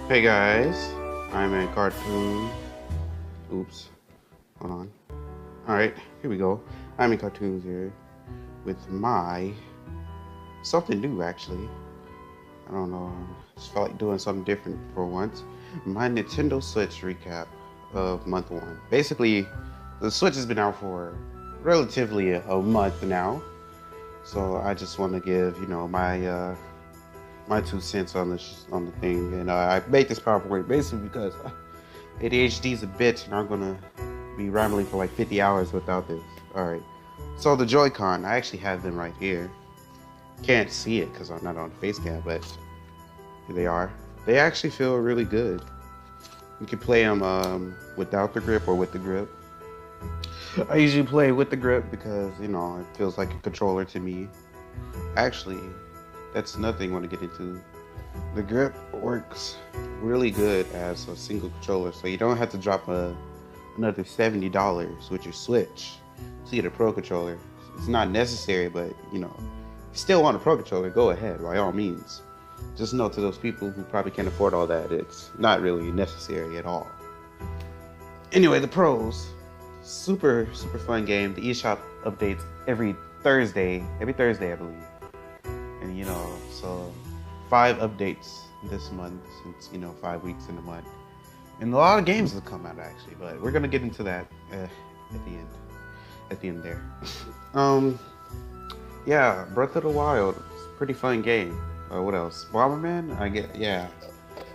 Hey guys, I'm a cartoon. Oops, hold on. Alright, here we go. I'm in cartoons here with my something new actually. I don't know, just felt like doing something different for once. My Nintendo Switch recap of month one. Basically, the Switch has been out for relatively a month now. So I just want to give, my 2 cents on the thing, and I made this PowerPoint basically because ADHD is a bitch, and I'm gonna be rambling for like 50 hours without this. All right. So the Joy-Con, I actually have them right here. Can't see it because I'm not on the face cam, but here they are. They actually feel really good. You can play them without the grip or with the grip. I usually play with the grip because it feels like a controller to me. Actually, that's another thing I want to get into. The grip works really good as a single controller, so you don't have to drop another $70 with your Switch to get a Pro controller. It's not necessary, but still want a Pro controller, go ahead, by all means. Just know to those people who probably can't afford all that, it's not really necessary at all. Anyway, the Pros, super fun game. The eShop updates every Thursday I believe. And so 5 updates this month since 5 weeks in a month, and a lot of games have come out actually, but we're gonna get into that at the end there. um yeah, Breath of the Wild, it's a pretty fun game. What else? Bomberman, I get, yeah,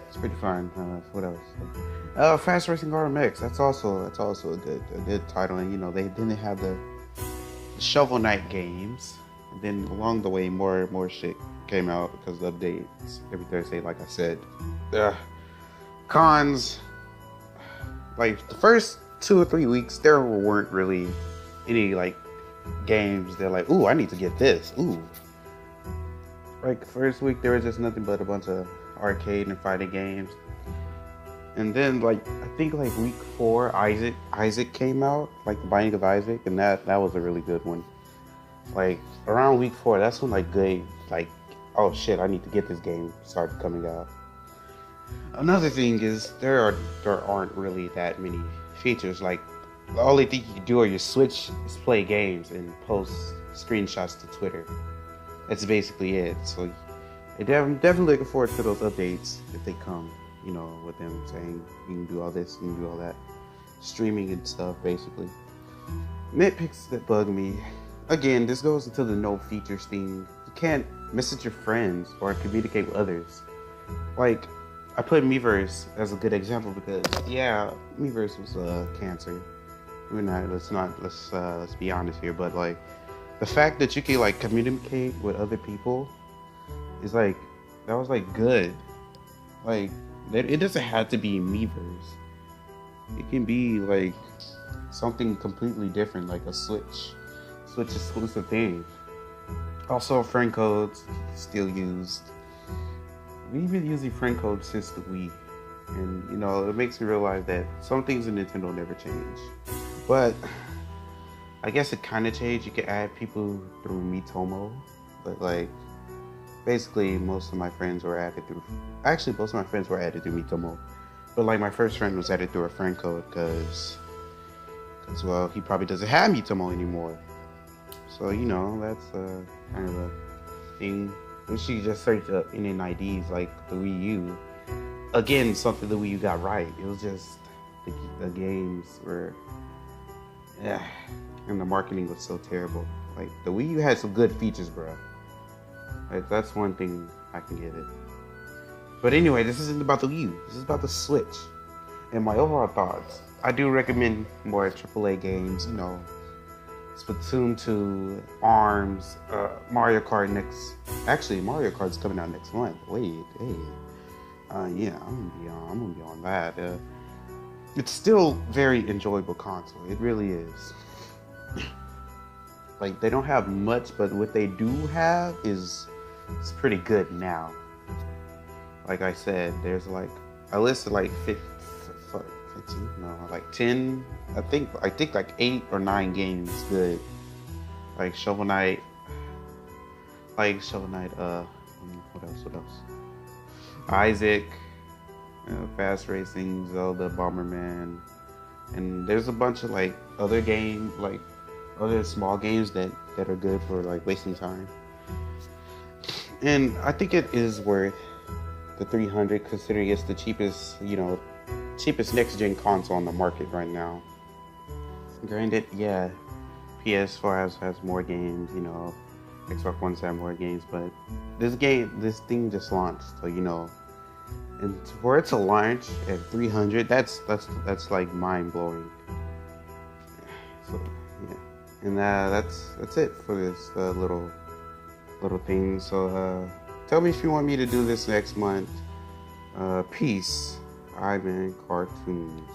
it's pretty fun. What else? Fast Racing RMX, that's also a good title. And they didn't have the Shovel Knight games, and then along the way more shit came out because of the updates every Thursday, like I said. Cons, like the first 2 or 3 weeks, there weren't really any like games they're like, ooh, I need to get this. Ooh. Like first week there was just nothing but a bunch of arcade and fighting games. And then like I think like week 4, Isaac came out, like the Binding of Isaac, and that was a really good one. Like around week 4, that's when like good, like, oh shit, I need to get this game started coming out. Another thing is there aren't really that many features. Like the only thing you can do on your Switch is play games and post screenshots to Twitter. That's basically it. So I'm definitely looking forward to those updates if they come. With them saying you can do all this, you can do all that, streaming and stuff, basically. Nitpicks that bug me. Again, this goes into the no features thing. You can't message your friends or communicate with others. Like, I put Miiverse as a good example because, yeah, Miiverse was cancer. Let's be honest here, but like, the fact that you can like communicate with other people is like, that was like good. Like, it doesn't have to be Miiverse. It can be like something completely different, like a Switch exclusive thing. Also, friend codes still used. We've been using friend codes since the Wii, and it makes me realize that some things in Nintendo never change. But I guess it kind of changed. You can add people through Miitomo, but like basically most of my friends were added through. Actually, most of my friends were added through Miitomo, but like my first friend was added through a friend code because well, he probably doesn't have Miitomo anymore. So that's kind of a thing. We should just search up IDs like the Wii U. Again, something the Wii U got right. It was just the games were, yeah, and the marketing was so terrible. Like the Wii U had some good features, bro. Like, that's one thing I can give it. But anyway, this isn't about the Wii U. This is about the Switch. And my overall thoughts. I do recommend more AAA games. Splatoon 2, ARMS, Mario Kart next. Actually, Mario Kart's coming out next month. Wait, hey. Yeah, I'm gonna be on that. It's still very enjoyable console. It really is. Like, they don't have much, but what they do have is it's pretty good now. Like I said, there's like I listed like 15, no, like 10. I think like 8 or 9 games good. Like Shovel Knight. What else? Isaac. Fast Racing, Zelda, Bomberman, and there's a bunch of like other game, like other small games that are good for like wasting time. And I think it is worth the 300 considering it's the cheapest, cheapest next gen console on the market right now. Granted, yeah, PS4 has more games, Xbox One has more games, but this thing just launched, so and for it to launch at 300, that's like mind blowing. So yeah, and that's it for this little thing. So tell me if you want me to do this next month. Peace. I'm in cartoons.